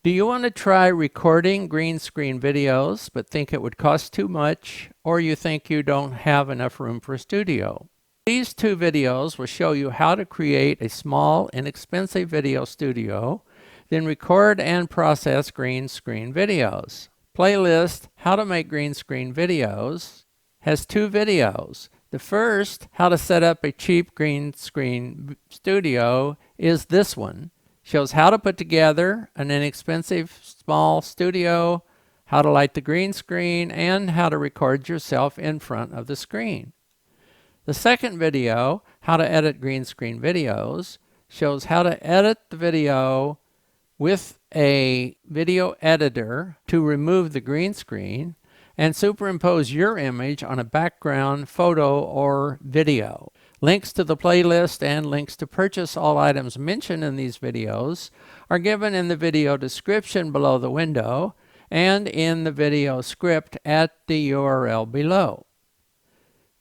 Do you want to try recording green screen videos but think it would cost too much, or you think you don't have enough room for a studio? These two videos will show you how to create a small, inexpensive video studio, then record and process green screen videos. Playlist How to Make Green Screen Videos has two videos. The first, how to set up a cheap green screen studio, is this one. Shows how to put together an inexpensive small studio, how to light the green screen, and how to record yourself in front of the screen. The second video, how to edit green screen videos, shows how to edit the video with a video editor to remove the green screen and superimpose your image on a background photo or video. Links to the playlist and links to purchase all items mentioned in these videos are given in the video description below the window and in the video script at the URL below.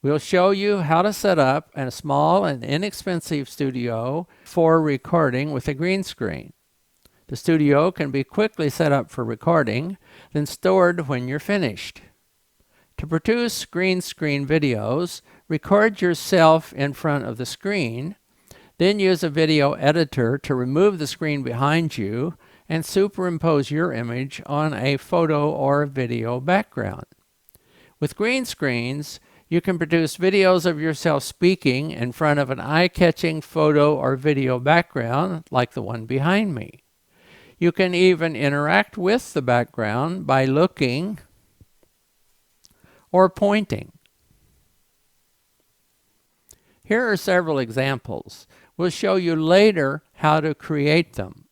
We'll show you how to set up a small and inexpensive studio for recording with a green screen. The studio can be quickly set up for recording, then stored when you're finished. To produce green screen videos, record yourself in front of the screen, then use a video editor to remove the screen behind you and superimpose your image on a photo or video background. With green screens, you can produce videos of yourself speaking in front of an eye-catching photo or video background like the one behind me. You can even interact with the background by looking or pointing. Here are several examples. We'll show you later how to create them.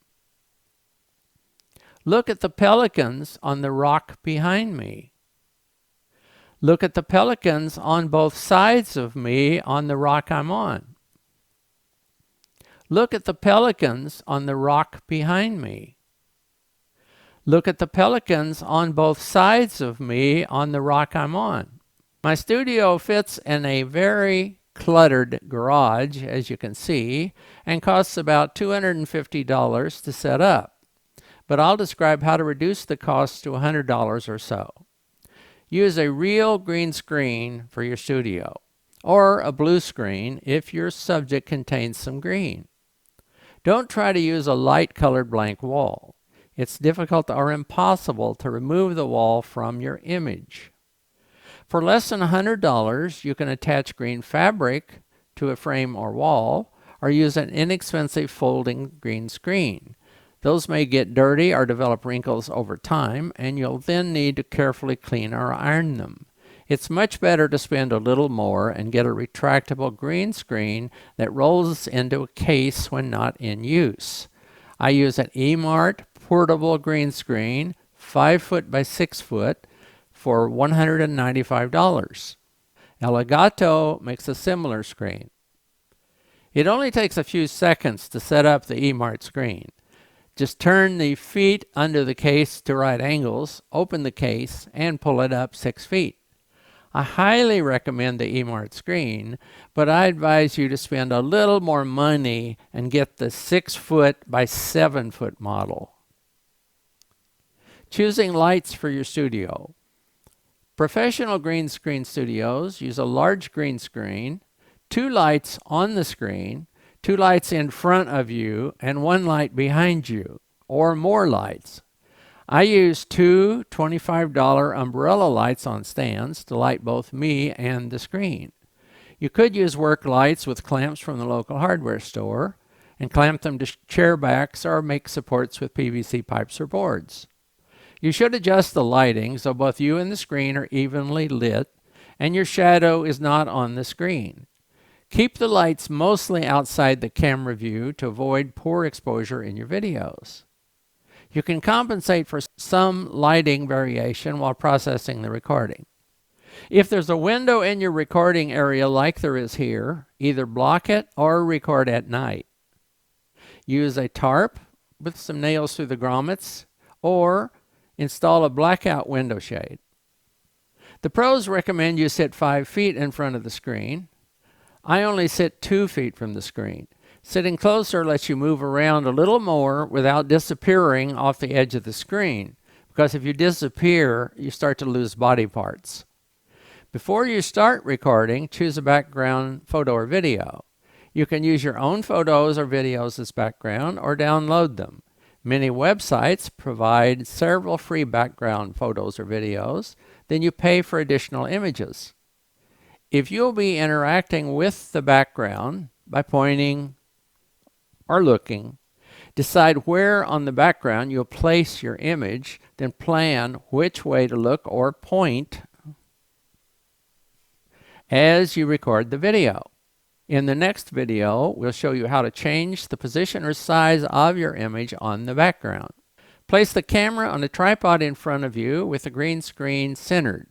Look at the pelicans on the rock behind me. Look at the pelicans on both sides of me on the rock I'm on. Look at the pelicans on the rock behind me. Look at the pelicans on both sides of me on the rock I'm on. My studio fits in a very cluttered garage, as you can see, and costs about $250 to set up. But I'll describe how to reduce the cost to $100 or so. Use a real green screen for your studio, or a blue screen if your subject contains some green. Don't try to use a light-colored blank wall. It's difficult or impossible to remove the wall from your image. For less than $100, you can attach green fabric to a frame or wall, or use an inexpensive folding green screen. Those may get dirty or develop wrinkles over time, and you'll then need to carefully clean or iron them. It's much better to spend a little more and get a retractable green screen that rolls into a case when not in use. I use an eMart portable green screen, 5 foot by 6 foot, for $195. Elgato makes a similar screen. It only takes a few seconds to set up the eMart screen. Just turn the feet under the case to right angles, open the case, and pull it up 6 feet. I highly recommend the eMart screen, but I advise you to spend a little more money and get the 6 foot by 7 foot model. Choosing lights for your studio. Professional green screen studios use a large green screen, 2 lights on the screen, 2 lights in front of you, and 1 light behind you, or more lights. I use 2 $25 umbrella lights on stands to light both me and the screen. You could use work lights with clamps from the local hardware store and clamp them to chair backs or make supports with PVC pipes or boards. You should adjust the lighting so both you and the screen are evenly lit and your shadow is not on the screen. Keep the lights mostly outside the camera view to avoid poor exposure in your videos. You can compensate for some lighting variation while processing the recording. If there's a window in your recording area like there is here, either block it or record at night. Use a tarp with some nails through the grommets, or install a blackout window shade. The pros recommend you sit 5 feet in front of the screen. I only sit 2 feet from the screen. Sitting closer lets you move around a little more without disappearing off the edge of the screen, because if you disappear, you start to lose body parts. Before you start recording, choose a background photo or video. You can use your own photos or videos as background or download them. Many websites provide several free background photos or videos. Then you pay for additional images. If you'll be interacting with the background by pointing or looking, decide where on the background you'll place your image, then plan which way to look or point as you record the video. In the next video, we'll show you how to change the position or size of your image on the background. Place the camera on a tripod in front of you with the green screen centered.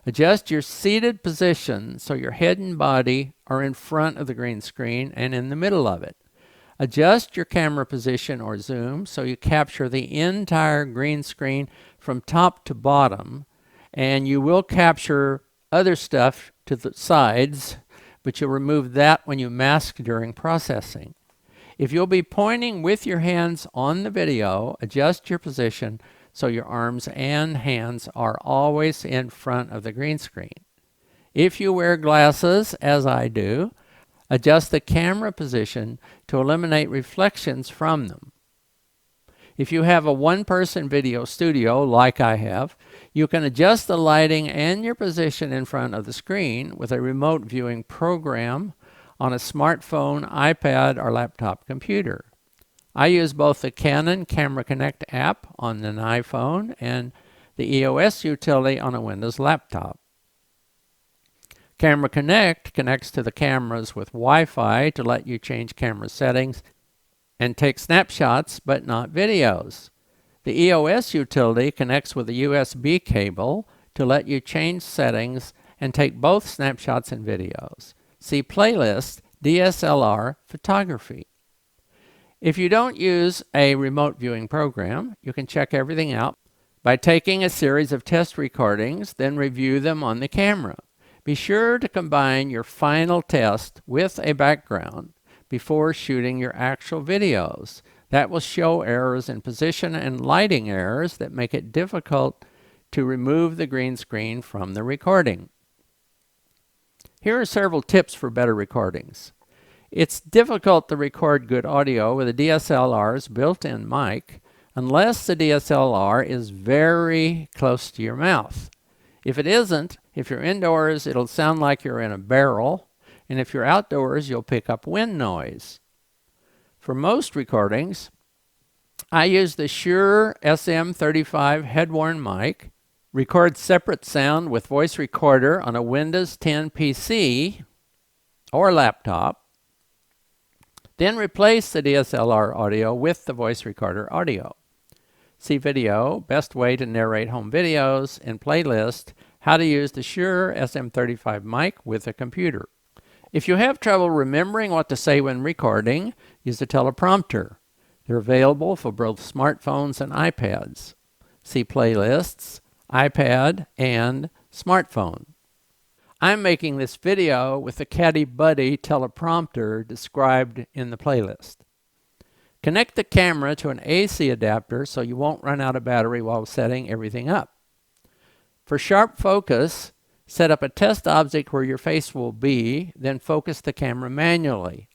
Adjust your seated position so your head and body are in front of the green screen and in the middle of it. Adjust your camera position or zoom so you capture the entire green screen from top to bottom, and you will capture other stuff to the sides, but you'll remove that when you mask during processing. If you'll be pointing with your hands on the video, adjust your position so your arms and hands are always in front of the green screen. If you wear glasses, as I do, adjust the camera position to eliminate reflections from them. If you have a one-person video studio, like I have, you can adjust the lighting and your position in front of the screen with a remote viewing program on a smartphone, iPad, or laptop computer. I use both the Canon Camera Connect app on an iPhone and the EOS utility on a Windows laptop. Camera Connect connects to the cameras with Wi-Fi to let you change camera settings and take snapshots but not videos. The EOS utility connects with a USB cable to let you change settings and take both snapshots and videos. See Playlist, DSLR, Photography. If you don't use a remote viewing program, you can check everything out by taking a series of test recordings, then review them on the camera. Be sure to combine your final test with a background before shooting your actual videos. That will show errors in position and lighting errors that make it difficult to remove the green screen from the recording. Here are several tips for better recordings. It's difficult to record good audio with a DSLR's built-in mic unless the DSLR is very close to your mouth. If it isn't, if you're indoors, it'll sound like you're in a barrel, and if you're outdoors, you'll pick up wind noise. For most recordings, I use the Shure SM35 head-worn mic, record separate sound with voice recorder on a Windows 10 PC or laptop, then replace the DSLR audio with the voice recorder audio. See video, Best Way to Narrate Home Videos, and Playlist, How to Use the Shure SM35 mic with a Computer. If you have trouble remembering what to say when recording, use a teleprompter. They're available for both smartphones and iPads. See Playlists, iPad, and Smartphone. I'm making this video with the Caddy Buddy teleprompter described in the playlist. Connect the camera to an AC adapter so you won't run out of battery while setting everything up. For sharp focus, set up a test object where your face will be, then focus the camera manually.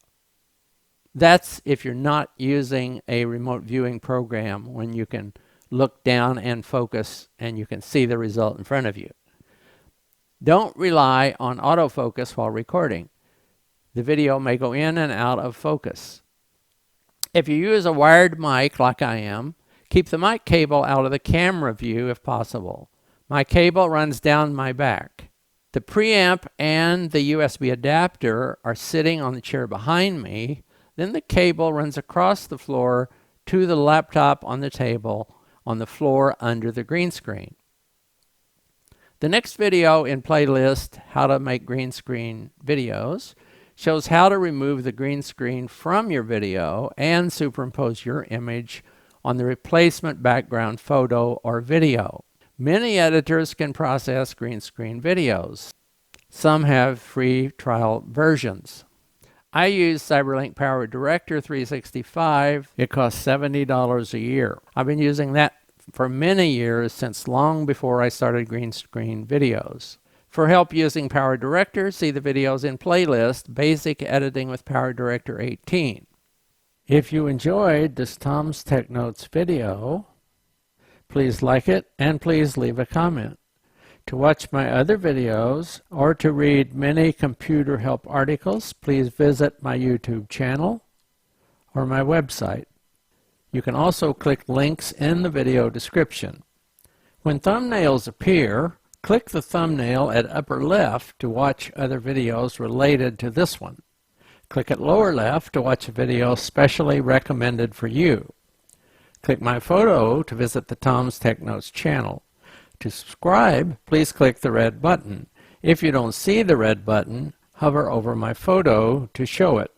That's if you're not using a remote viewing program when you can look down and focus and you can see the result in front of you. Don't rely on autofocus while recording. The video may go in and out of focus. If you use a wired mic like I am, keep the mic cable out of the camera view if possible. My cable runs down my back. The preamp and the USB adapter are sitting on the chair behind me. Then the cable runs across the floor to the laptop on the table on the floor under the green screen. The next video in Playlist, How to Make Green Screen Videos, shows how to remove the green screen from your video and superimpose your image on the replacement background photo or video. Many editors can process green screen videos. Some have free trial versions. I use CyberLink PowerDirector 365. It costs $70 a year. I've been using that for many years, since long before I started green screen videos. For help using PowerDirector, see the videos in playlist, Basic Editing with PowerDirector 18. If you enjoyed this Tom's Tech Notes video, please like it and please leave a comment. To watch my other videos or to read many computer help articles, please visit my YouTube channel or my website. You can also click links in the video description. When thumbnails appear, click the thumbnail at upper left to watch other videos related to this one. Click at lower left to watch a video specially recommended for you. Click my photo to visit the Tom's Tech Notes channel. To subscribe, please click the red button. If you don't see the red button, hover over my photo to show it.